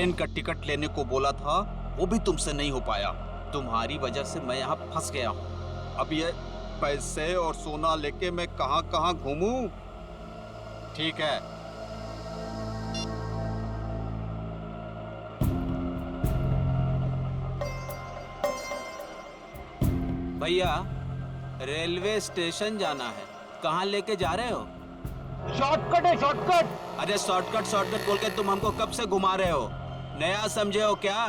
Train का ticket लेने को बोला था, वो भी तुमसे नहीं हो पाया। तुम्हारी वजह से मैं यहाँ फंस गया हूँ। अब ये पैसे और सोना लेके मैं कहाँ कहाँ घूमूं? ठीक है, भैया रेलवे स्टेशन जाना है। कहाँ लेके जा रहे हो? शॉर्टकट है, शॉर्टकट। अरे शॉर्टकट शॉर्टकट बोल के तुम हमको कब से घुमा रहे हो? नया समझे हो क्या?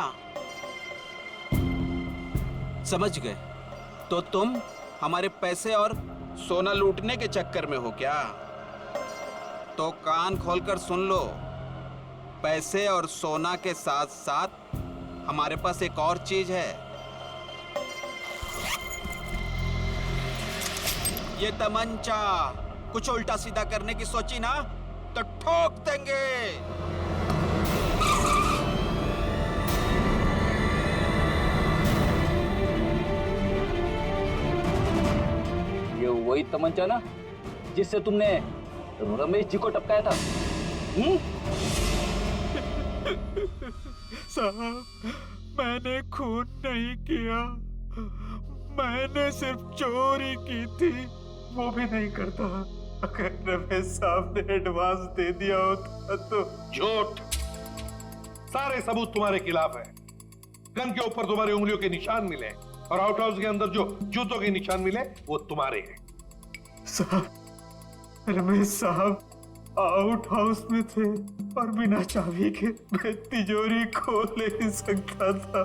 समझ गए? तो तुम हमारे पैसे और सोना लूटने के चक्कर में हो क्या? तो कान खोलकर सुन लो, पैसे और सोना के साथ साथ हमारे पास एक और चीज है। ये तमंचा। कुछ उल्टा सीधा करने की सोची ना तो ठोक देंगे। ये वही तमंचा ना जिससे तुमने रमेश जी को टपकाया था? साहब, मैंने खून नहीं किया, मैंने सिर्फ चोरी की थी। वो भी नहीं करता। अगर रमेश साहब ने एडवांस दे दिया होता तो। झूठ। सारे सबूत तुम्हारे खिलाफ है। गन के ऊपर तुम्हारी उंगलियों के निशान मिले और आउट हाउस के अंदर जो जूतों के निशान मिले वो तुम्हारे हैं। साहब, रमेश साहब आउट हाउस में थे और बिना चाबी के मैं तिजोरी खोल नहीं सकता था,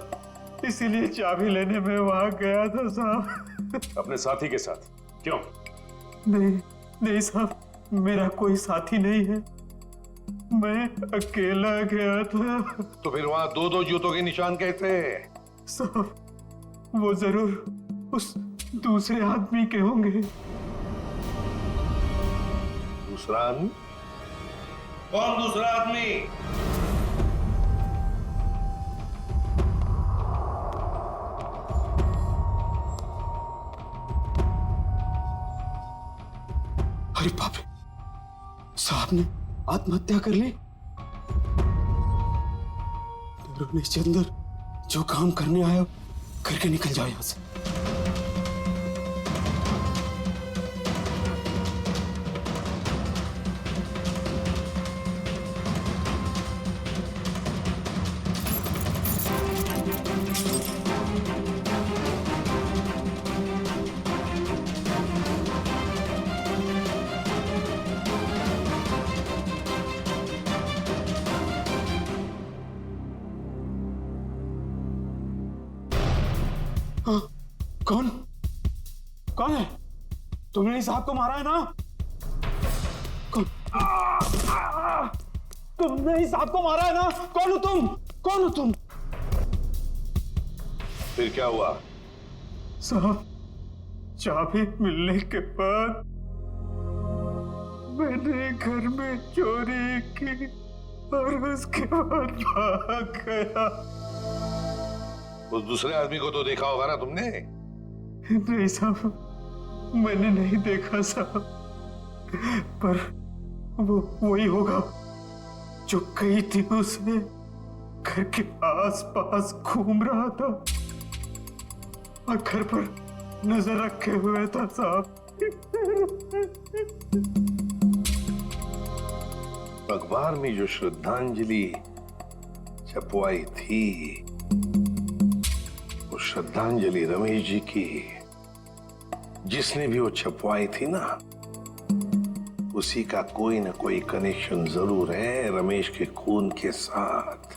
इसीलिए चाबी लेने में वहां गया था साहब। अपने साथी के साथ? क्यों? नहीं नहीं साहब, मेरा कोई साथी नहीं है, मैं अकेला गया था। तो फिर वहां दो दो जूतों के निशान कैसे? साहब, वो जरूर उस दूसरे आदमी के होंगे। दूसरा आदमी? कौन दूसरा आदमी? अरे बाप रे, साहब ने आत्महत्या कर ली। रमेश चंद्र जो काम करने आया करके निकल जाओ यहां से। हाँ, कौन कौन है? तुमने इस साहब को मारा है ना? कौन? तुमने इस साहब को मारा है ना? कौन हो तुम? कौन हो तुम? फिर क्या हुआ? साहब, चाबी मिलने के बाद मैंने घर में चोरी की और उसके बाद भाग गया। उस दूसरे आदमी को तो देखा होगा ना तुमने? नहीं साहब, मैंने नहीं देखा साहब, पर वो वही होगा जो कई दिनों से घर के आस पास घूम रहा था और घर पर नजर रखे हुए था साहब। अखबार में जो श्रद्धांजलि छपवाई थी, वो श्रद्धांजलि रमेश जी की जिसने भी वो छपवाई थी ना, उसी का कोई ना कोई कनेक्शन जरूर है रमेश के खून के साथ।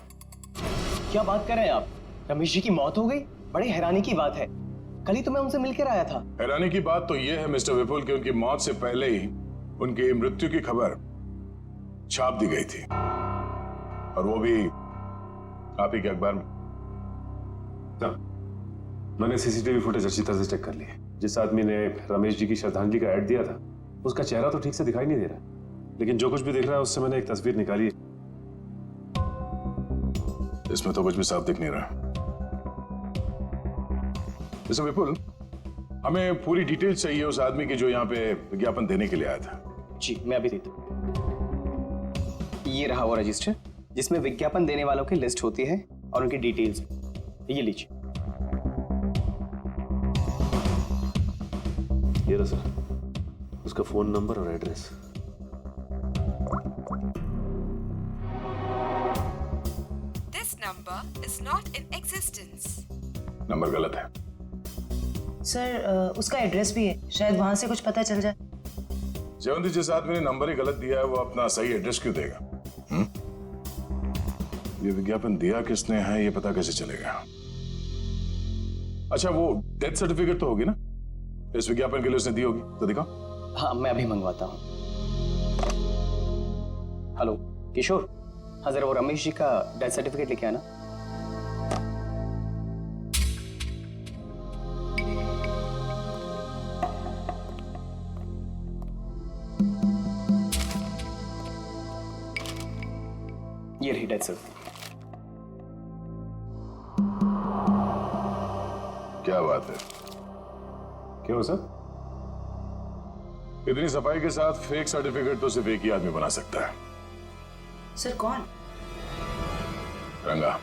क्या बात कर रहे हैं आप? रमेश जी की मौत हो गई? बड़ी हैरानी की बात है। कल ही तो मैं उनसे मिलकर आया था। हैरानी की बात तो यह है मिस्टर विपुल कि उनकी मौत से पहले ही उनकी मृत्यु की खबर छाप दी गई थी, और वो भी आप ही के अखबार में। मैंने सीसीटीवी फुटेज अच्छी तरह से चेक कर ली। जिस आदमी ने रमेश जी की श्रद्धांजलि का ऐड दिया था, उसका चेहरा तो ठीक से दिखाई नहीं दे रहा, लेकिन जो कुछ भी दिख रहा है उससे मैंने एक तस्वीर निकाली। इसमें तो कुछ भी साफ दिख नहीं रहा। मिस्टर विपुल, हमें पूरी डिटेल चाहिए उस आदमी की जो यहाँ पे विज्ञापन देने के लिए आया था। जी, मैं अभी देता हूँ। ये रहा वो रजिस्टर, जिसमें विज्ञापन देने वालों की लिस्ट होती है और उनकी डिटेल्स। ये लीजिए। ये रहा सर, उसका फोन नंबर और address. This number is not in existence. Number गलत है। सर उसका एड्रेस भी है, शायद वहां से कुछ पता चल जाए। जयवंती, जिस आदमी ने नंबर ही गलत दिया है वो अपना सही एड्रेस क्यों देगा? ये विज्ञापन दिया किसने है ये पता कैसे चलेगा? अच्छा, वो डेथ सर्टिफिकेट तो होगी ना इस विज्ञापन के लिए उसने दी होगी, तो दिखाओ। हाँ, मैं अभी मंगवाता हूँ। हेलो किशोर, हाँ जरा वो रमेश जी का डेथ सर्टिफिकेट लेके आना। ये रही डेथ सर्टिफिकेट। क्या बात है, क्या हो सर? इतनी सफाई के साथ फेक सर्टिफिकेट तो सिर्फ एक ही आदमी बना सकता है। सर कौन? रंगा।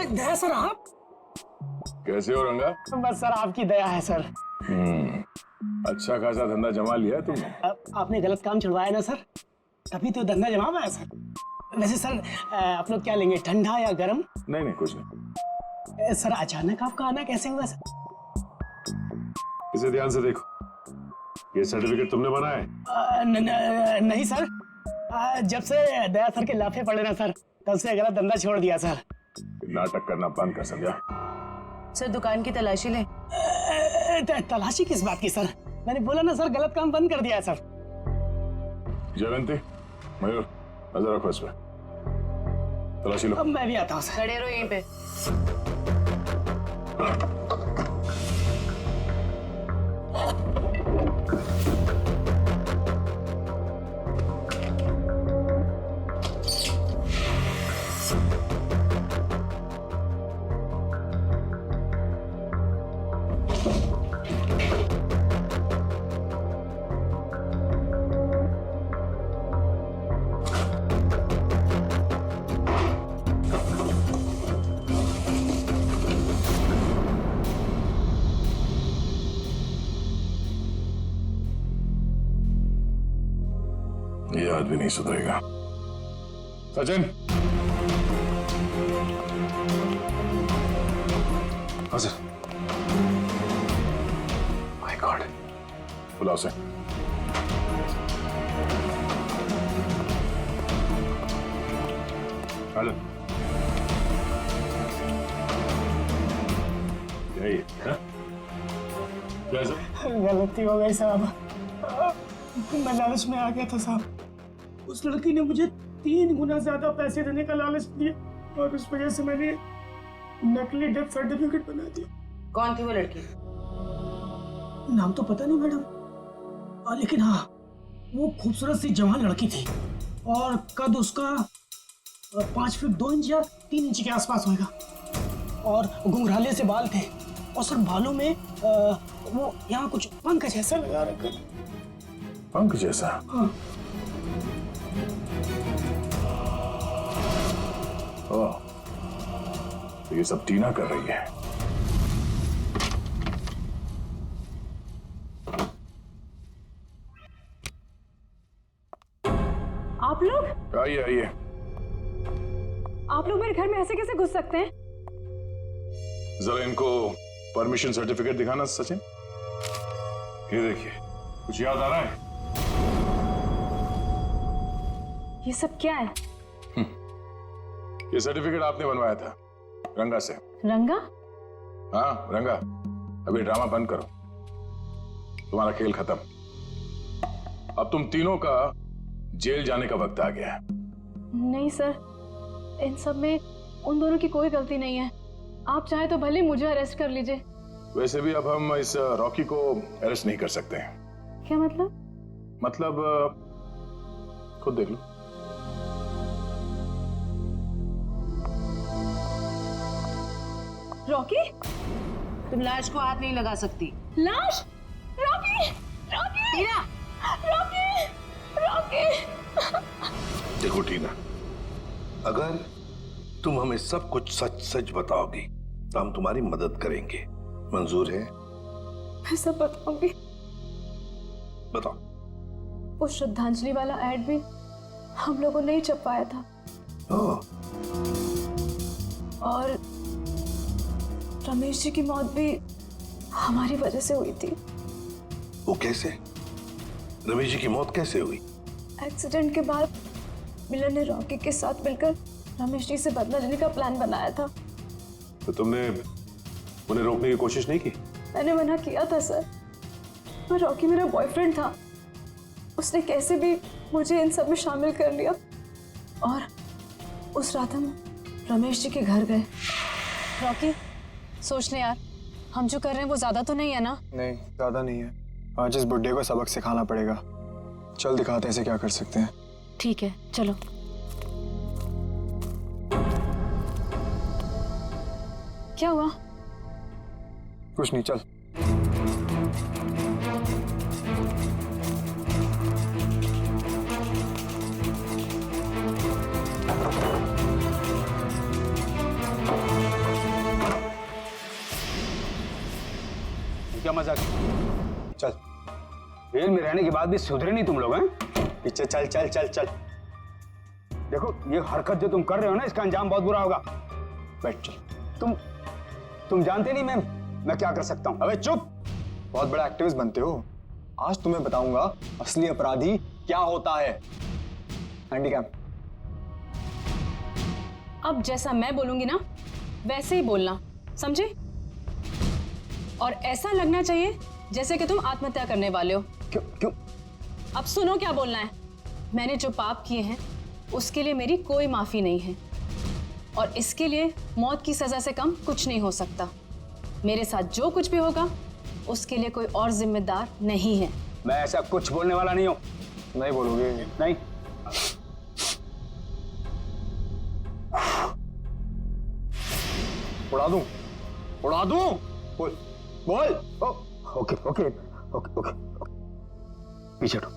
दया सर, आप? कैसे हो रंगा? बस सर आपकी दया है सर। अच्छा खासा धंधा जमा लिया है तुमने। आपने गलत काम छुड़वाया ना सर, तभी तो धंधा जमा पाया सर। वैसे सर आप लोग क्या लेंगे, ठंडा या गर्म? नहीं नहीं, कुछ नहीं। सर अचानक आपका आना कैसे हुआ सर? इसे ध्यान से देखो, ये सर्टिफिकेट तुमने बनाया है? नहीं सर, जब से दया सर के लाफे पड़े ना सर, तब से गलत धंधा छोड़ दिया सर। नाटक करना बंद कर, समझा? सर दुकान की तलाशी ले। तलाशी किस बात की सर? मैंने बोला ना सर, गलत काम बंद कर दिया है सर। जयवंती, मयूर, नजर रखो इस पे, तलाशी लो। अब मैं भी आता हूँ सर। खड़े रहो यहीं पे। ये आदमी नहीं सुधरेगा। सचिन, हाँ सर। माय गॉड, बुलाओ से। हेलो, यही है? क्या सर? गलती हो गई साहब, मैं लालच में आ गया था साहब। उस लड़की ने मुझे 3 गुना ज्यादा पैसे देने का लालच दिया और उस वजह से मैंने नकली डेथ सर्टिफिकेट बना दिया। कौन थी वो लड़की? नाम तो पता नहीं मैडम, लेकिन हाँ वो खूबसूरत सी जवान लड़की थी और कद उसका 5 फीट 2 इंच या 3 इंच के आसपास होगा और घुंघराले से बाल थे और सर बालों में वो यहाँ कुछ पंख जैसा लगा रखा। पंख जैसा? हाँ। ओह, तो ये सब टीना कर रही है। आप लोग? आइए आइए। आप लोग मेरे घर में ऐसे कैसे घुस सकते हैं? जरा इनको परमिशन सर्टिफिकेट दिखाना सचिन। ये देखिए, कुछ याद आ रहा है? ये सब क्या है? ये सर्टिफिकेट आपने बनवाया था रंगा से। रंगा? हाँ रंगा, अभी ड्रामा बंद करो, तुम्हारा खेल खत्म। अब तुम तीनों का जेल जाने का वक्त आ गया है। नहीं सर, इन सब में उन दोनों की कोई गलती नहीं है। आप चाहे तो भले मुझे अरेस्ट कर लीजिए। वैसे भी अब हम इस रॉकी को अरेस्ट नहीं कर सकते हैं। क्या मतलब? मतलब खुद देख लो। रॉकी? तुम लाश को हाथ नहीं लगा सकती। लाश? रॉकी! रॉकी! टीना! रॉकी! रॉकी! देखो टीना, अगर तुम हमें सब कुछ सच सच बताओगी तो हम तुम्हारी मदद करेंगे। मंजूर है? मैं सब बताऊंगी। बताओ। वो श्रद्धांजलि वाला एड भी हम लोगों ने ही छपवाया था। ओह, और रमेश जी की मौत भी हमारी वजह से हुई थी। वो कैसे? रमेश जी की मौत कैसे हुई? एक्सीडेंट के बाद मिलन ने रॉकी के साथ मिलकर रमेश जी से बदला लेने का प्लान बनाया था। तो तुमने उन्हें रोकने की कोशिश नहीं की? मैंने मना किया था सर, पर रॉकी मेरा बॉयफ्रेंड था। उसने कैसे भी मुझे इन सब में शामिल कर लिया और उस रात हम रमेश जी के घर गए। रॉकी, सोच ले यार, हम जो कर रहे हैं वो ज्यादा तो नहीं है ना? नहीं, ज्यादा नहीं है। आज इस बुड्ढे को सबक सिखाना पड़ेगा। चल दिखाते हैं इसे क्या कर सकते हैं। ठीक है, चलो। क्या हुआ? कुछ नहीं, चल। क्या मजाक? चल जेल में रहने के बाद भी सुधरे नहीं तुम लोग हैं? पीछे चल चल चल चल। देखो ये हरकत जो तुम कर रहे हो ना, इसका अंजाम बहुत बुरा होगा। बैठ चल। तुम जानते नहीं मैं क्या कर सकता हूँ। अबे चुप! बहुत बड़ा एक्टिविस्ट बनते हो। आज तुम्हें बताऊंगा असली अपराधी क्या होता है। हैंडीकैम। अब जैसा मैं बोलूंगी ना वैसे ही बोलना, समझे? और ऐसा लगना चाहिए जैसे कि तुम आत्महत्या करने वाले हो। क्यों? अब सुनो क्या बोलना है। मैंने जो पाप किए हैं उसके लिए मेरी कोई माफी नहीं है, और इसके लिए मौत की सजा से कम कुछ नहीं हो सकता। मेरे साथ जो कुछ भी होगा उसके लिए कोई और जिम्मेदार नहीं है। मैं ऐसा कुछ बोलने वाला नहीं हूँ। नहीं बोलोगे? नहीं। उड़ा दूं? उड़ा दूं? बोल बोल। ओके ओके ओके ओके, पीछे हटो।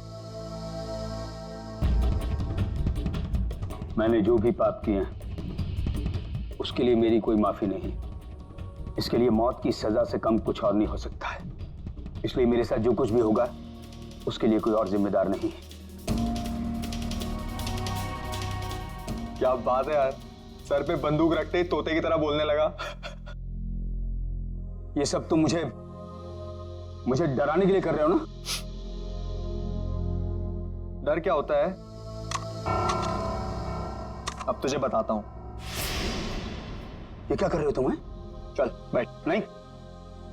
मैंने जो भी पाप किए हैं उसके लिए मेरी कोई माफी नहीं। इसके लिए मौत की सजा से कम कुछ और नहीं हो सकता है। इसलिए मेरे साथ जो कुछ भी होगा उसके लिए कोई और जिम्मेदार नहीं है। क्या बात है यार, सर पे बंदूक रखते ही तोते की तरह बोलने लगा। ये सब तुम मुझे डराने के लिए कर रहे हो ना? डर क्या होता है अब तुझे बताता हूं। ये क्या कर रहे हो तुम? चल बैठ। नहीं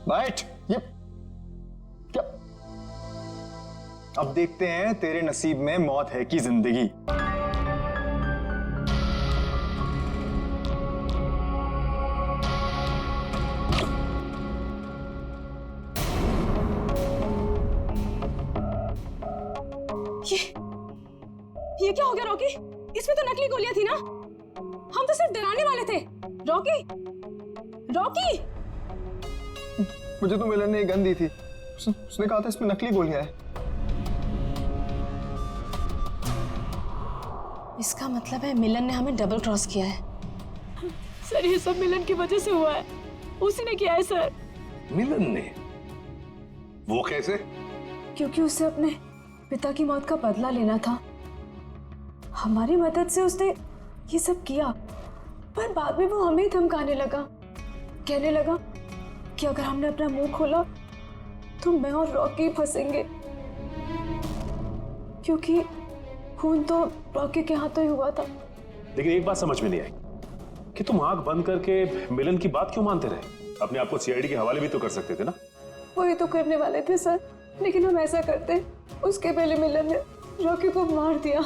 बैठ। ये क्या? अब देखते हैं तेरे नसीब में मौत है कि जिंदगी। ये क्या हो गया रॉकी? इसमें तो नकली गोलियां थी ना? हम तो सिर्फ डराने वाले थे। Rocky, Rocky! मुझे तो मिलन ने एक गन दी थी। उसने कहा था इसमें नकली गोलियां हैं। इसका मतलब है मिलन ने हमें डबल क्रॉस किया है। सर ये सब मिलन की वजह से हुआ है। उसी ने किया है सर। मिलन ने? वो कैसे? क्योंकि उसे अपने पिता की मौत का बदला लेना था। हमारी मदद से उसने ये सब किया, पर बाद में वो हमें ही धमकाने लगा। कहने लगा कि अगर हमने अपना मुंह खोला तो मैं और रॉकी फंसेंगे, क्योंकि खून तो रॉकी के हाथों ही हुआ था। लेकिन एक बात समझ में नहीं आई कि तुम आंख बंद करके मिलन की बात क्यों मानते रहे? अपने आप को सीआईडी के हवाले भी तो कर सकते थे ना? वही तो करने वाले थे सर, लेकिन हम ऐसा करते उसके पहले मिलन ने रॉकी को मार दिया।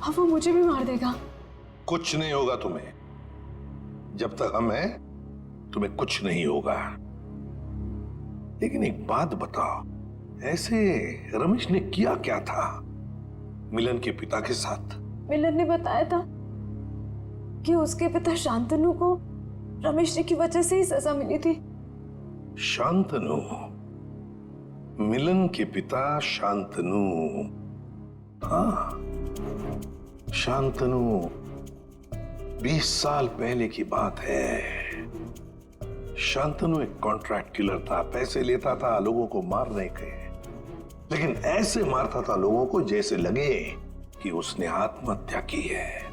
अब वो मुझे भी मार देगा। कुछ नहीं होगा तुम्हें। जब तक हम हैं तुम्हें कुछ नहीं होगा। लेकिन एक बात बताओ, ऐसे रमेश ने किया क्या था मिलन के पिता के साथ? मिलन ने बताया था कि उसके पिता शांतनु को रमेश जी की वजह से ही सजा मिली थी। शांतनु, मिलन के पिता शांतनु। हाँ, शांतनु 20 साल पहले की बात है। शांतनु एक कॉन्ट्रैक्ट किलर था, पैसे लेता था लोगों को मारने के, लेकिन ऐसे मारता था लोगों को जैसे लगे कि उसने आत्महत्या की है।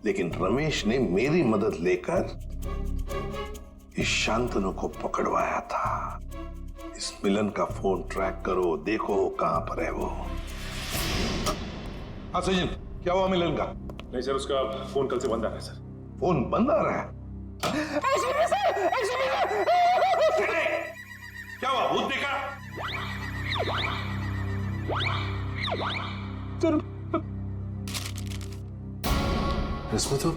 लेकिन रमेश ने मेरी मदद लेकर इस शांतनु को पकड़वाया था। इस मिलन का फोन ट्रैक करो, देखो कहां पर है वो। हाँ सचिन, क्या हुआ मिलन का? नहीं सर, उसका फोन कल से बंद आ रहा है सर। फोन बंद आ रहा है? क्या हुआ, भूत देखा? इसमें तो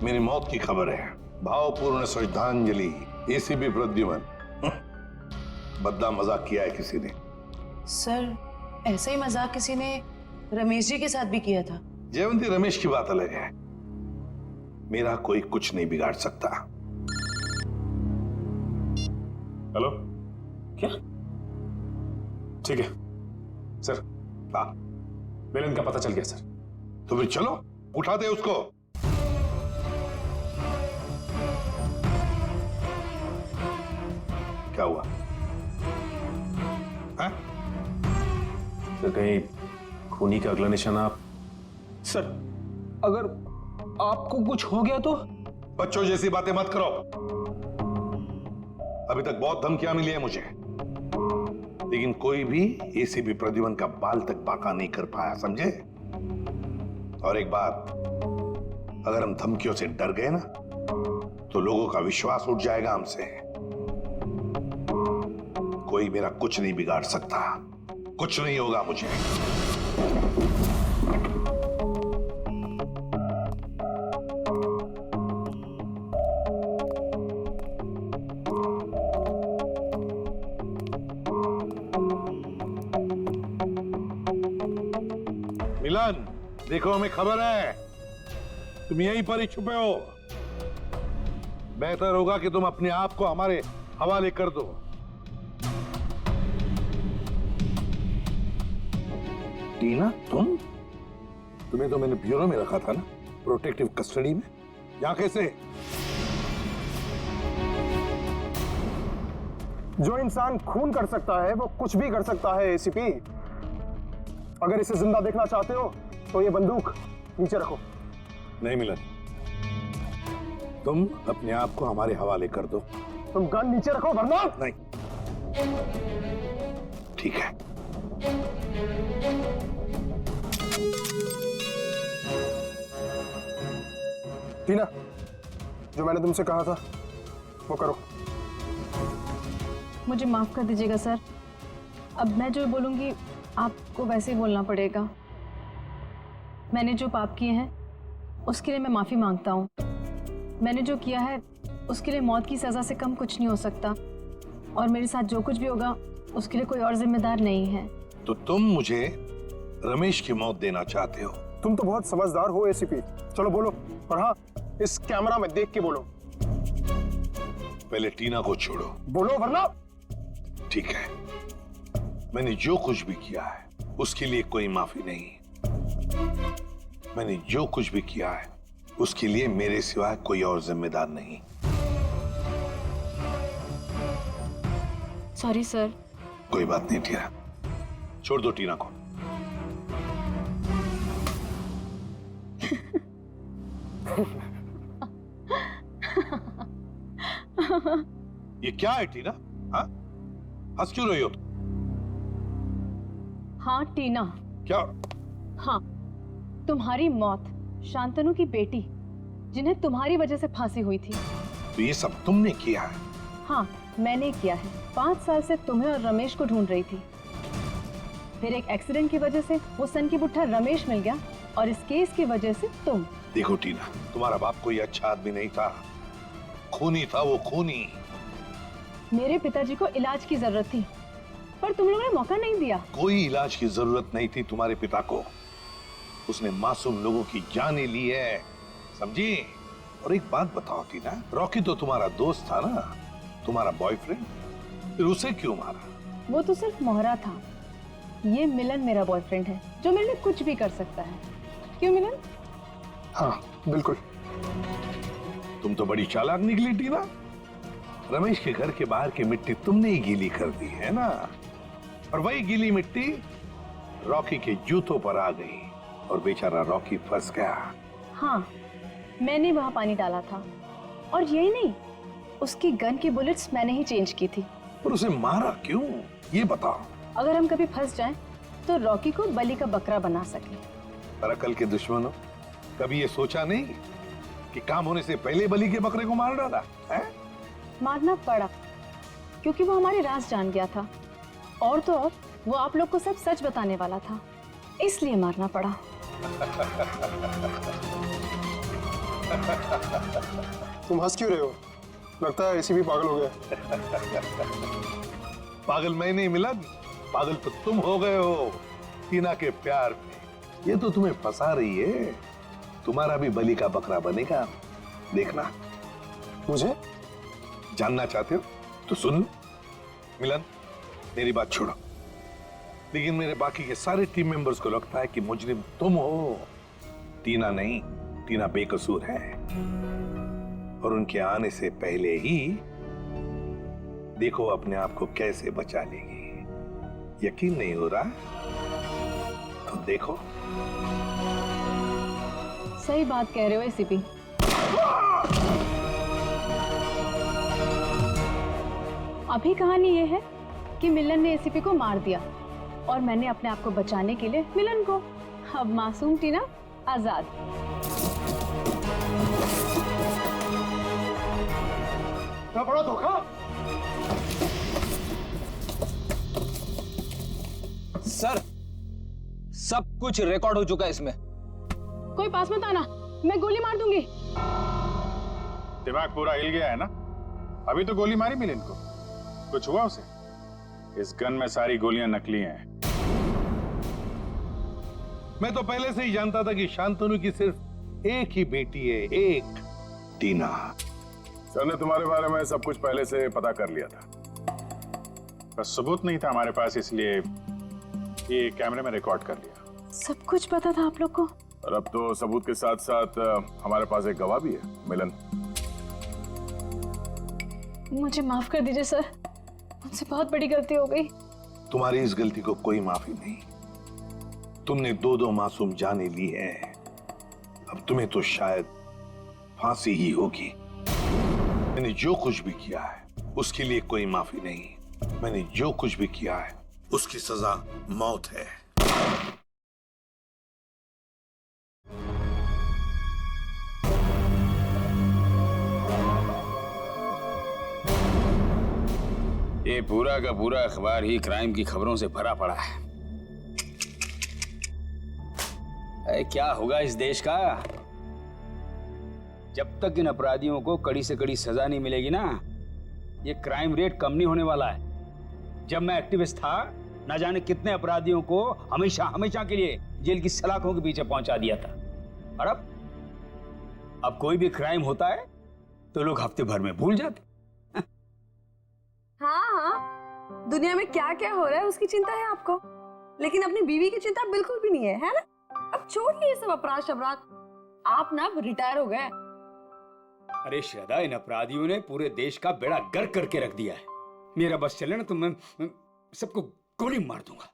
मेरी मौत की खबर है। भावपूर्ण श्रद्धांजलि, एसीपी प्रद्युमन। बदला मजाक किया है किसी ने। सर, ऐसा ही मजाक किसी ने रमेश जी के साथ भी किया था। जयवंती, रमेश की बात अलग है। मेरा कोई कुछ नहीं बिगाड़ सकता। हेलो, क्या? ठीक है सर। हाँ, मिलन का पता चल गया सर। तो फिर चलो, उठाते उसको। क्या हुआ? है? सर, कहीं खूनी का अगला निशाना? सर, अगर आपको कुछ हो गया तो? बच्चों जैसी बातें मत करो। अभी तक बहुत धमकियां मिली है मुझे, लेकिन कोई भी एसीपी प्रद्युमन का बाल तक बांका नहीं कर पाया, समझे? और एक बात, अगर हम धमकियों से डर गए ना, तो लोगों का विश्वास उठ जाएगा हमसे। कोई मेरा कुछ नहीं बिगाड़ सकता, कुछ नहीं होगा मुझे। मिलन, देखो हमें खबर है तुम यहीं पर ही छुपे हो। बेहतर होगा कि तुम अपने आप को हमारे हवाले कर दो। टीना, तुम्हें तो मैंने ब्यूरो में रखा था ना, प्रोटेक्टिव कस्टडी में। यहाँ कैसे? जो इंसान खून कर सकता है वो कुछ भी कर सकता है एसीपी। अगर इसे जिंदा देखना चाहते हो तो ये बंदूक नीचे रखो। नहीं मिलन, तुम अपने आप को हमारे हवाले कर दो। तुम गन नीचे रखो वरना। नहीं, ठीक है। टीना, जो मैंने तुमसे कहा था वो करो। मुझे माफ कर दीजिएगा सर, अब मैं जो बोलूंगी आपको वैसे ही बोलना पड़ेगा। मैंने जो पाप किए हैं उसके लिए मैं माफी मांगता हूँ। मैंने जो किया है उसके लिए मौत की सजा से कम कुछ नहीं हो सकता, और मेरे साथ जो कुछ भी होगा उसके लिए कोई और जिम्मेदार नहीं है। तो तुम मुझे रमेश की मौत देना चाहते हो? तुम तो बहुत समझदार हो एसीपी। चलो बोलो, और हाँ, इस कैमरा में देख के बोलो। पहले टीना को छोड़ो। बोलो वरना। ठीक है, मैंने जो कुछ भी किया है उसके लिए कोई माफी नहीं। मैंने जो कुछ भी किया है उसके लिए मेरे सिवाय कोई और जिम्मेदार नहीं। Sorry sir. कोई बात नहीं टीना, छोड़ दो टीना को। ये क्या है टीना? हाँ, हंस क्यों रही हो तुम? हाँ टीना। क्या? हाँ, तुम्हारी मौत शांतनु की बेटी, जिन्हें तुम्हारी वजह से फांसी हुई थी। तो ये सब तुमने किया है? हाँ, मैंने किया है। 5 साल से तुम्हें और रमेश को ढूंढ रही थी। फिर एक एक्सीडेंट की वजह से वो सन की बुट्ठा रमेश मिल गया, और इस केस की वजह से तुम। देखो टीना, तुम्हारा बाप कोई अच्छा आदमी नहीं था, खूनी था वो, खूनी। मेरे पिताजी को इलाज की जरूरत थी, पर तुम लोगों ने मौका नहीं दिया। कोई इलाज की जरूरत नहीं थी तुम्हारे पिता को। उसने मासूम लोगों की जानें ली है, समझी? और एक बात बताओ टीना, रॉकी तो तुम्हारा दोस्त था ना, तुम्हारा बॉयफ्रेंड, फिर उसे क्यों मारा? वो तो सिर्फ मोहरा था। ये मिलन मेरा बॉयफ्रेंड है जो मेरे लिए कुछ भी कर सकता है। क्यों मिलन? हाँ बिल्कुल। तुम तो बड़ी चालाक निकली टीना। रमेश के घर के बाहर की मिट्टी तुमने ही गीली कर दी है ना, और वही गीली मिट्टी रॉकी के जूतों पर आ गई और बेचारा रॉकी फंस गया। हाँ, मैंने वहां पानी डाला था, और यही नहीं, उसकी गन की बुलेट्स मैंने ही चेंज की थी। और उसे मारा क्यों, ये बताओ। अगर हम कभी फंस जाएं, तो रॉकी को बलि का बकरा बना सके। पर अकल के दुश्मनों, कभी ये सोचा नहीं कि काम होने से पहले बलि के बकरे को मार डाला है? मारना पड़ा क्योंकि वो हमारे राज जान गया था, और तो और वो आप लोग को सब सच बताने वाला था, इसलिए मारना पड़ा। तुम हंस क्यों रहे हो? लगता है एसीपी पागल हो गया। पागल मैं नहीं मिलन, पागल तो तुम हो गए हो टीना के प्यार में। ये तो तुम्हें फंसा रही है। तुम्हारा भी बलि का बकरा बनेगा, देखना। मुझे जानना चाहते हो तो सुन लो। मिलन, मेरी बात छोड़ो, लेकिन मेरे बाकी के सारे टीम मेंबर्स को लगता है कि मुजरिम तुम हो, टीना नहीं। टीना बेकसूर है, और उनके आने से पहले ही देखो अपने आप को कैसे बचा लेगी। यकीन नहीं हो रहा तो देखो। सही बात कह रहे हो एसीपी। अभी कहानी ये है कि मिलन ने एसीपी को मार दिया, और मैंने अपने आप को बचाने के लिए मिलन को। अब मासूम टीना आजाद। क्या बड़ा धोखा। सर, सब कुछ रिकॉर्ड हो चुका है इसमें। कोई पास मत आना, मैं गोली मार दूंगी। दिमाग पूरा हिल गया है ना? अभी तो गोली मारी मिलन को, कुछ हुआ उसे? इस गन में सारी गोलियां नकली हैं। मैं तो पहले से ही जानता था कि शांतनु की सिर्फ एक ही बेटी है, एक, टीना। सर ने तुम्हारे बारे में सब कुछ पहले से पता कर लिया था, बस सबूत नहीं था हमारे पास, इसलिए ये कैमरे में रिकॉर्ड कर लिया। सब कुछ पता था आप लोग को? और अब तो सबूत के साथ साथ हमारे पास एक गवाह भी है, मिलन। मुझे माफ कर दीजिए सर, मुझसे बहुत बड़ी गलती हो गई। तुम्हारी इस गलती को कोई माफी नहीं। तुमने दो मासूम जाने ली है, अब तुम्हें तो शायद फांसी ही होगी। मैंने जो कुछ भी किया है उसके लिए कोई माफी नहीं। मैंने जो कुछ भी किया है उसकी सजा मौत है। ये पूरा का पूरा अखबार ही क्राइम की खबरों से भरा पड़ा है। क्या होगा इस देश का जब तक इन अपराधियों को कड़ी से कड़ी सजा नहीं मिलेगी ना? ये क्राइम रेट कम नहीं होने वाला है। जब मैं एक्टिविस्ट था, ना जाने कितने अपराधियों को हमेशा हमेशा के लिए जेल की सलाखों के पीछे पहुंचा दिया था, और अब कोई भी क्राइम होता है तो लोग हफ्ते भर में भूल जाते। हाँ, दुनिया में क्या क्या हो रहा है उसकी चिंता है आपको, लेकिन अपनी बीवी की चिंता बिल्कुल भी नहीं है ना? अब छोड़िए ये सब अपराध शबराध, आप ना रिटायर हो गए। अरे श्रद्धा, इन अपराधियों ने पूरे देश का बेड़ा गर्क करके रख दिया है। मेरा बस चले ना तो मैं सबको गोली मार दूंगा।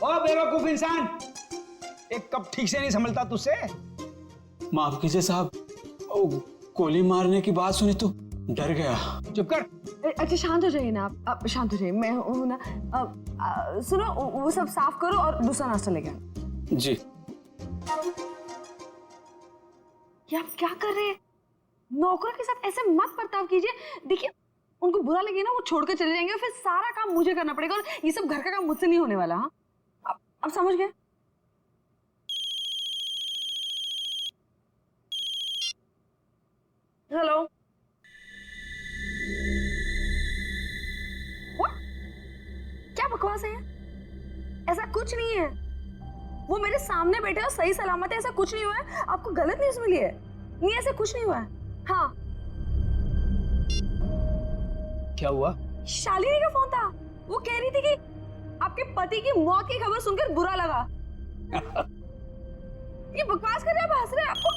ओ बेवकूफ इंसान, एक कप ठीक से नहीं संभलता तुझसे? माफ कीजिए साहब, गोली मारने की बात सुनी तो डर गया। चुप कर। अच्छा शांत हो जाइए ना आप शांत हो जाइए। मैं हूँ ना। सुनो, वो सब साफ करो और दूसरा नाश्ता लेके आना। जी। ये आप क्या कर रहे हैं? नौकरों के साथ ऐसे मत बर्ताव कीजिए। देखिए, उनको बुरा लगे ना, वो छोड़ कर चले जाएंगे, फिर सारा काम मुझे करना पड़ेगा, और ये सब घर का काम मुझसे नहीं होने वाला। हाँ, आप समझ गए? हेलो, क्या बकवास है? ऐसा कुछ नहीं है। वो मेरे सामने बैठे और सही सलामत है, ऐसा कुछ नहीं हुआ है। आपको गलत न्यूज मिली है। नहीं, ऐसा कुछ नहीं हुआ है। हाँ, क्या हुआ? शालिनी का फोन था। वो कह रही थी कि आपके पति की मौत की खबर सुनकर बुरा लगा। ये बकवास कर रहे हैं, आप हंस रहे हैं। आपको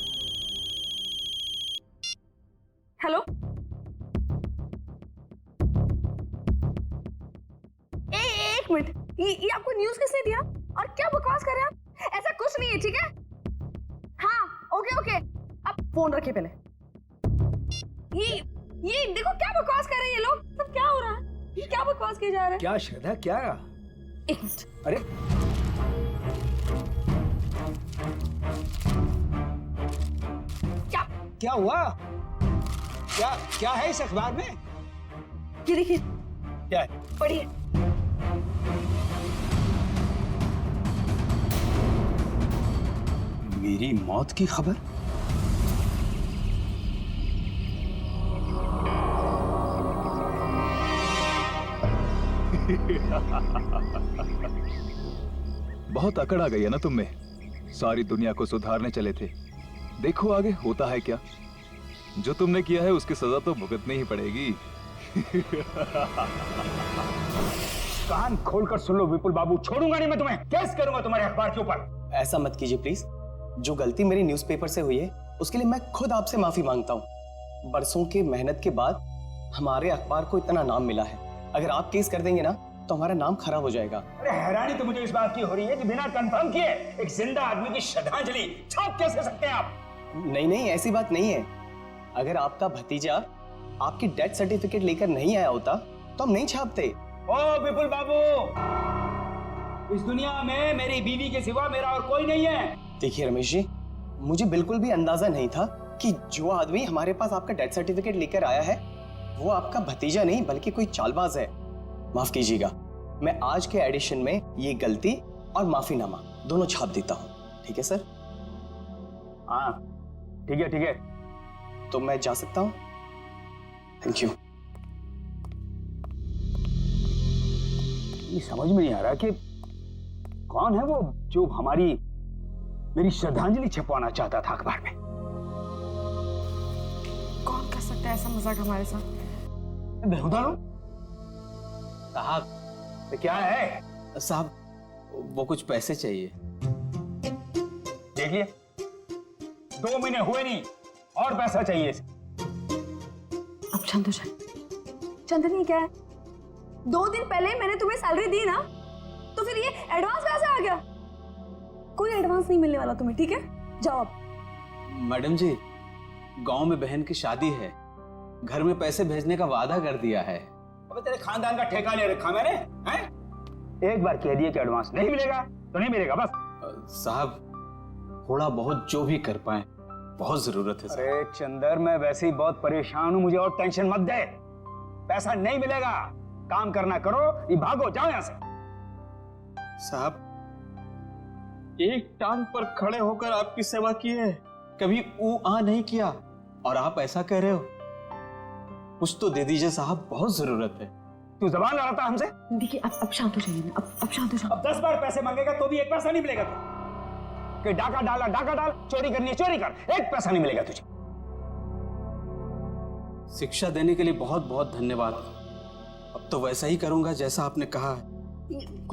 हेलो, एक मिनट, ये आपको न्यूज किसने दिया और क्या बकवास कर रहे हैं आप? ऐसा कुछ नहीं है, ठीक है? हाँ, ओके ओके, आप फोन रखिए पहले। ये देखो क्या बकवास कर रहे हैं ये लोग। सब क्या हो रहा है? ये क्या बकवास किए जा रहे हैं? क्या श्रद्धा, क्या? एक मिनट। अरे क्या हुआ? क्या है इस अखबार में? ये देखिए, क्या है? पढ़िए। मेरी मौत की खबर? बहुत अकड़ आ गई है ना तुम में। सारी दुनिया को सुधारने चले थे, देखो आगे होता है क्या। जो तुमने किया है उसकी सजा तो भुगतनी ही पड़ेगी। कान खोलकर सुन लो विपुल बाबू, छोड़ूंगा नहीं मैं तुम्हें। केस करूंगा तुम्हारे अखबार के ऊपर। ऐसा मत कीजिए प्लीज। जो गलती मेरी न्यूज़पेपर से हुई है उसके लिए मैं खुद आपसे माफी मांगता हूँ। बरसों की मेहनत के बाद हमारे अखबार को इतना नाम मिला है। अगर आप केस कर देंगे ना तो हमारा नाम खराब हो जाएगा। अरे हैरानी तो मुझे इस बात की हो रही है कि बिना कंफर्म किए एक जिंदा आदमी की श्रद्धांजलि छाप कैसे सकते हैं आप? नहीं, ऐसी बात नहीं है। अगर आपका भतीजा आपकी डेथ सर्टिफिकेट लेकर नहीं आया होता तो हम नहीं छापते। ओ विपुल बाबू, इस दुनिया में मेरी बीवी के सिवा मेरा और कोई नहीं है। देखिए रमेश जी, मुझे बिल्कुल भी अंदाजा नहीं था कि जो आदमी हमारे पास आपका डेथ सर्टिफिकेट लेकर आया है वो आपका भतीजा नहीं बल्कि कोई चालबाज है। माफ कीजिएगा, मैं आज के एडिशन में ये गलती और माफीनामा दोनों छाप देता हूँ। ठीक है सर? हाँ ठीक है। तो मैं जा सकता हूँ? Thank you. ये समझ में नहीं आ रहा कि कौन है वो जो मेरी श्रद्धांजलि छपवाना चाहता था अखबार में। कौन कर सकता है ऐसा मजाक हमारे साथ? बेहुदा लोग। साहब तो क्या है? साहब वो कुछ पैसे चाहिए। देखिए 2 महीने हुए नहीं और पैसा चाहिए। अब शांत हो जाए। चंदनी क्या है, 2 दिन पहले मैंने तुम्हें सैलरी दी ना, तो फिर ये एडवांस कहां से आ गया? कोई एडवांस नहीं मिलने वाला तुम्हें, ठीक है? जाओ अब। मैडम जी, गांव में बहन की शादी है, घर में पैसे भेजने का वादा कर दिया है। अबे तेरे खानदान का ठेका ले रखा मैंने, हैं? एक बार कह दिए कि एडवांस नहीं मिलेगा तो नहीं मिलेगा बस। साहब थोड़ा बहुत जो भी कर पाए, बहुत जरूरत है। अरे चंदर, मैं वैसे ही बहुत परेशान हूं, मुझे और टेंशन मत दे। पैसा नहीं मिलेगा, काम करना करो, ये भागो, जाओ यहां से। साहब एक टांग पर खड़े होकर आपकी सेवा की है, कभी ऊ आ नहीं किया, और आप ऐसा कह रहे हो? कुछ तो दे दीजिए साहब, बहुत जरूरत है। तू जबान लड़ाता हमसे? देखिए अब शांत हो जाइए, अब शांत हो जाइए। अब 10 बार पैसे मांगेगा तो भी एक पैसा नहीं मिलेगा तुझे। कि डाका डाल, चोरी करनी है चोरी कर, एक पैसा नहीं मिलेगा तुझे। शिक्षा देने के लिए बहुत बहुत धन्यवाद। अब तो वैसा ही करूंगा जैसा आपने कहा है।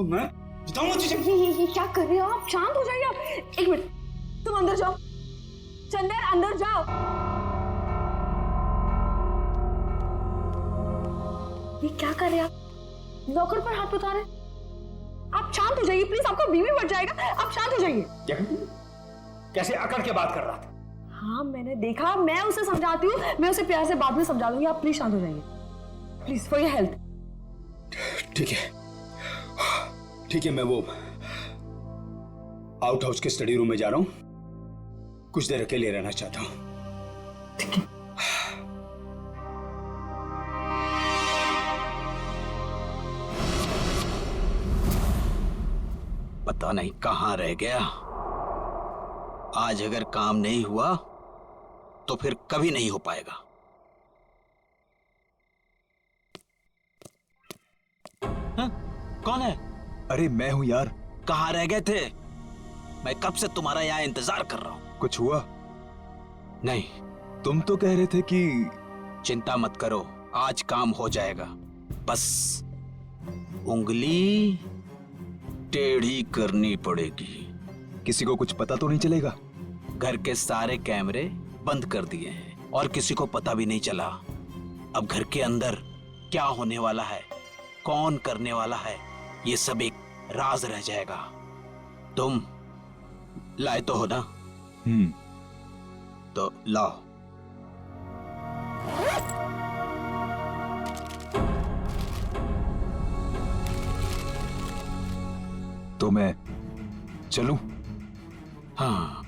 मैं बताऊंगा तुझे। ये क्या कर रहे हो आप? शांत हो जाइए आप। एक मिनट, तुम अंदर जाओ। चंदर अंदर जाओ। ये क्या कर रहे हैं आप? नौकर पर हाथ उठा रहे हैं। आप शांत हो जाइए प्लीज, आपका बीवी मर जाएगा। आप शांत हो जाइए। कैसे अकड़ के बात कर रहा था? हाँ मैंने देखा, मैं उसे समझाती हूँ, मैं उसे प्यार से बाद में समझा दूंगी। आप प्लीज शांत हो जाइए, प्लीज फॉर योर हेल्थ। ठीक है, मैं वो आउट हाउस के स्टडी रूम में जा रहा हूं, कुछ देर अकेले रहना चाहता हूं। ठीक है। पता नहीं कहां रह गया। आज अगर काम नहीं हुआ तो फिर कभी नहीं हो पाएगा। हाँ? कौन है? अरे मैं हूं यार। कहां रह गए थे? मैं कब से तुम्हारा यहाँ इंतजार कर रहा हूँ। कुछ हुआ? नहीं। तुम तो कह रहे थे कि चिंता मत करो, आज काम हो जाएगा। बस उंगली टेढ़ी करनी पड़ेगी। किसी को कुछ पता तो नहीं चलेगा? घर के सारे कैमरे बंद कर दिए हैं और किसी को पता भी नहीं चला। अब घर के अंदर क्या होने वाला है, कौन करने वाला है, ये सब एक राज रह जाएगा। तुम लाए तो हो ना? तो लाओ। तो मैं चलूं? हाँ।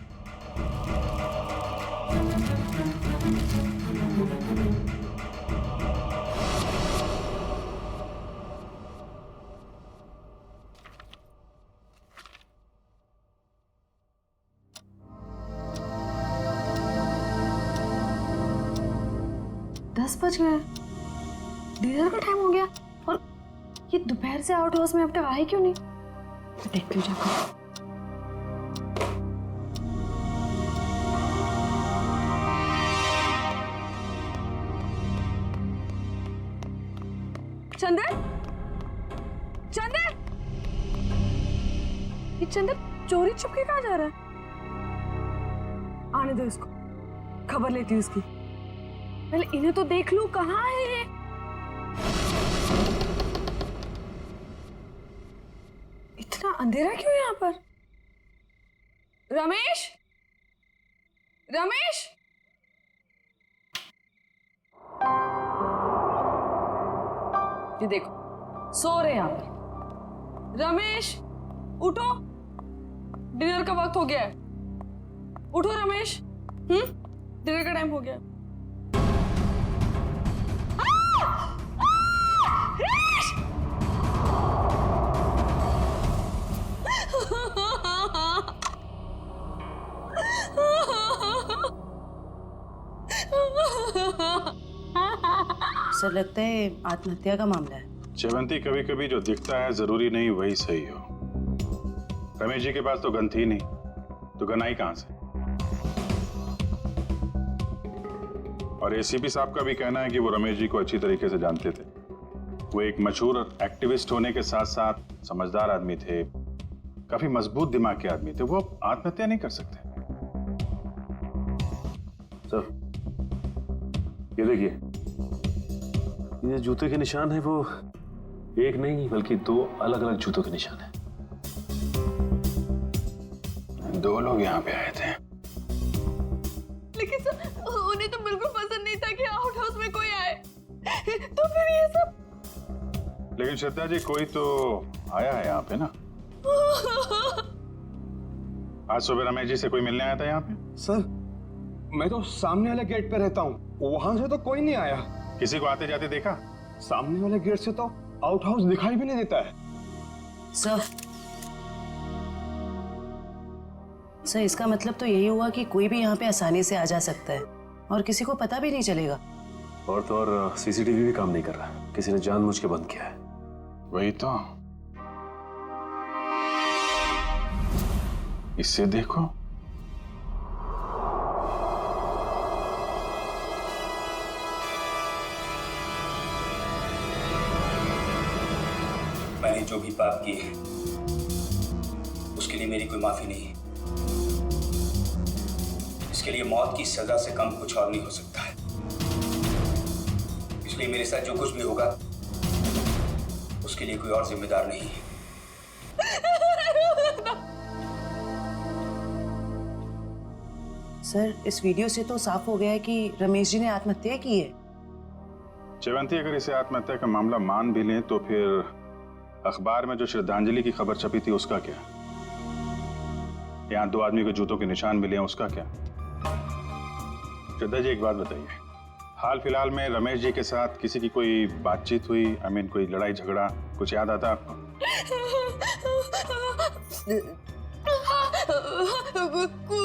बज गए, डिनर का टाइम हो गया और ये दोपहर से आउट हाउस में अब तक आए क्यों नहीं? देखती हूँ जाकर। चंदर, चंदर, ये चंदर चोरी छुपके कहाँ जा रहा है? आने दो इसको, खबर लेती हूँ इसकी। पहले इन्हें तो देख लूं, कहाँ है ये? इतना अंधेरा क्यों यहाँ पर? रमेश, रमेश, ये देखो सो रहे यहाँ पर। रमेश उठो, डिनर का वक्त हो गया है। उठो रमेश, डिनर का टाइम हो गया। सर लगता है आत्महत्या का मामला है। चेवंती, कभी कभी जो दिखता है जरूरी नहीं वही सही हो। रमेश जी के पास तो गन थी नहीं, तो गन आई कहां से? और एसीपी साहब का भी कहना है कि वो रमेश जी को अच्छी तरीके से जानते थे। वो एक मशहूर एक्टिविस्ट होने के साथ साथ समझदार आदमी थे, काफी मजबूत दिमाग के आदमी थे। वो आत्महत्या नहीं कर सकते। सर ये देखिए, ये जूते के निशान है वो एक नहीं बल्कि दो अलग अलग जूतों के निशान है। दो लोग यहाँ पे आए थे। लेकिन सर उन्हें तो बिल्कुल पसंद नहीं था कि आउट हाउस में कोई आए, तो फिर ये सब। लेकिन श्रद्धा जी, कोई तो आया है यहाँ पे ना? आज सुबह रमेश जी से कोई मिलने आया था यहाँ पे? सर मैं तो सामने वाले गेट पे रहता हूँ, वहां से तो कोई नहीं आया। किसी को आते जाते देखा? सामने वाले गेट से तो आउट हाउस दिखाई भी नहीं देता है। सर इसका मतलब तो यही हुआ कि कोई भी यहाँ पे आसानी से आ जा सकता है और किसी को पता भी नहीं चलेगा। और तो और सीसीटीवी भी काम नहीं कर रहा, किसी ने जानबूझ के बंद किया है। वही तो, इससे देखो। मैंने जो भी पाप किए हैं उसके लिए मेरी कोई माफी नहीं है। इसके लिए मौत की सजा से कम कुछ और नहीं हो सकता है। इसलिए मेरे साथ जो कुछ भी होगा उसके लिए कोई और जिम्मेदार नहीं है। सर इस वीडियो से तो साफ हो गया है कि रमेश जी ने आत्महत्या की है। चेवंती, अगर इसे आत्महत्या का मामला मान भी लें तो फिर अखबार में जो श्रद्धांजलि की खबर छपी थी उसका क्या? यहाँ दो आदमी के जूतों के निशान मिले हैं, उसका क्या? श्रद्धा जी एक बात बताइए, हाल फिलहाल में रमेश जी के साथ किसी की कोई बातचीत हुई? कोई लड़ाई झगड़ा कुछ याद आता आपको?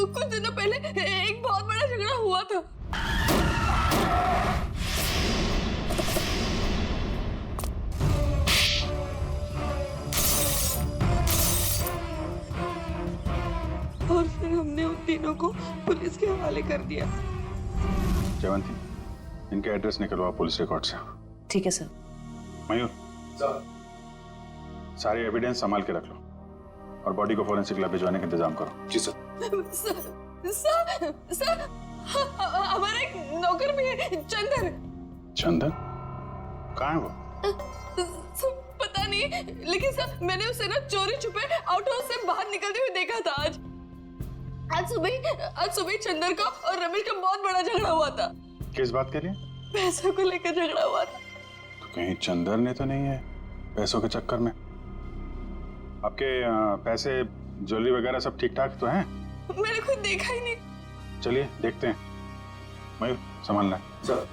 कुछ दिनों पहले एक बहुत बड़ा झगड़ा हुआ था। हमने उन तीनों को पुलिस के हवाले कर दिया। जयवंती, इनके एड्रेस निकलवा पुलिस रिकॉर्ड से। ठीक है सर। मयूर, सारे एविडेंस संभाल के रख लो और बॉडी को फॉरेंसिक लैब भिजवाने का इंतजाम करो। जी सर। सर, हमारा एक नौकर भी है, चंदन। चंदन? कहाँ है वो? पता नहीं, लेकिन सर मैंने उसे ना चोरी छुपे आउट हाउस से बाहर निकलते हुए देखा था आज सुबह चंदन का और रमेश का बहुत बड़ा झगड़ा हुआ था। किस बात के लिए? पैसों को लेकर झगड़ा हुआ था। तो कहीं चंदन ने तो नहीं है पैसों के चक्कर में? आपके पैसे, ज्वेलरी वगैरह सब ठीक ठाक तो हैं? मैंने खुद देखा ही नहीं। चलिए देखते हैं। मयूर, संभालना। सर।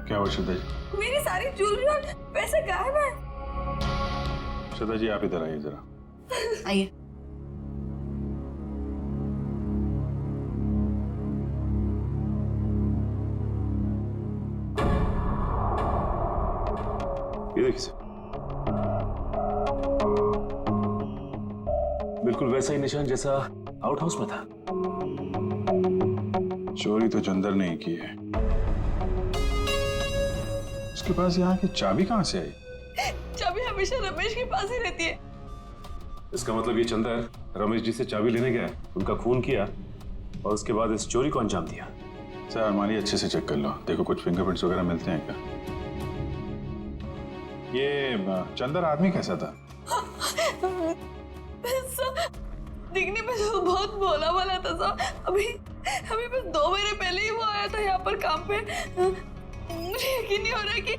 क्या हुआ श्रद्धा जी? मेरी सारी ज्वेलरी और पैसे गायब है। श्रद्धा जी, आप इधर आइए जरा। आइए। ये देखिए सर, बिल्कुल वैसा ही निशान जैसा आउट हाउस में था। चोरी तो चंदर ने ही की है। उसके पास यहाँ की चाबी कहाँ से आई? चाबी हमेशा रमेश के पास ही रहती है। इसका मतलब ये चंदर रमेश जी से चाबी लेने गया, उनका खून किया और उसके बाद इस चोरी को अंजाम दिया। सर, अलमारी अच्छे से चेक कर लो, देखो कुछ फिंगरप्रिंट्स वगैरह मिलते हैं क्या? ये चंदर आदमी कैसा था? दिखने में तो बहुत भोला वाला था सर। अभी बस 2 महीने पहले ही वो आया था यहाँ पर काम पे। मुझे यकीन नहीं हो रहा कि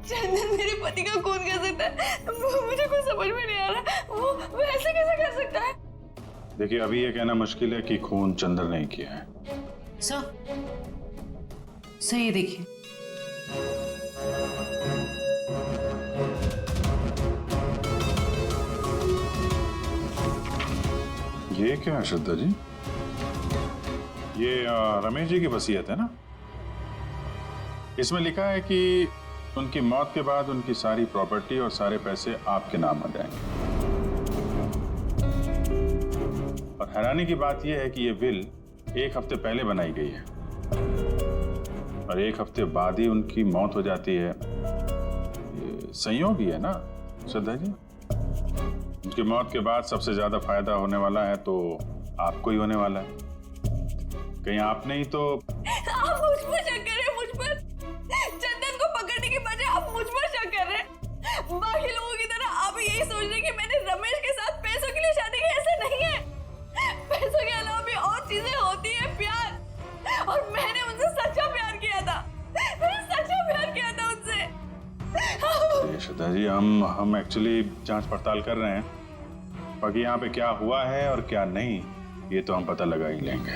चंदन मेरे पति का खून कर सकता है। मुझे कुछ समझ में नहीं आ रहा, वो ऐसे कैसे कर सकता है? देखिए, अभी ये कहना मुश्किल है कि खून चंदर ने किया है। सर ये देखिए। ये क्या है श्रद्धा जी? ये रमेश जी की वसीयत है ना? इसमें लिखा है कि उनकी मौत के बाद उनकी सारी प्रॉपर्टी और सारे पैसे आपके नाम आ जाएंगे। और हैरानी की बात यह है कि ये विल 1 हफ्ते पहले बनाई गई है और 1 हफ्ते बाद ही उनकी मौत हो जाती है। ये संयोग ही है ना श्रद्धा जी? उनकी मौत के बाद सबसे ज्यादा फायदा होने वाला है तो आपको ही होने वाला है। कहीं आपने ही तो। आप मुझ पर शक कर रहे हैं, मुझ पर। चंदन को पकड़ने के बजाय आप मुझ पर शक कर रहे हैं। बाकी लोगों की तरह आप यही सोच रहे हैं कि मैंने रमेश के साथ पैसों के लिए शादी की। ऐसा नहीं है। पैसों के अलावा भी और चीजें होती है, प्यार। और मैंने उनसे सच्चा प्यार किया था। मैंने सच्चा प्यार किया था उनसे। श्रद्धा जी, हम एक्चुअली जांच पड़ताल कर रहे हैं। बाकी यहाँ पे क्या हुआ है और क्या नहीं, ये तो हम पता लगा ही लेंगे।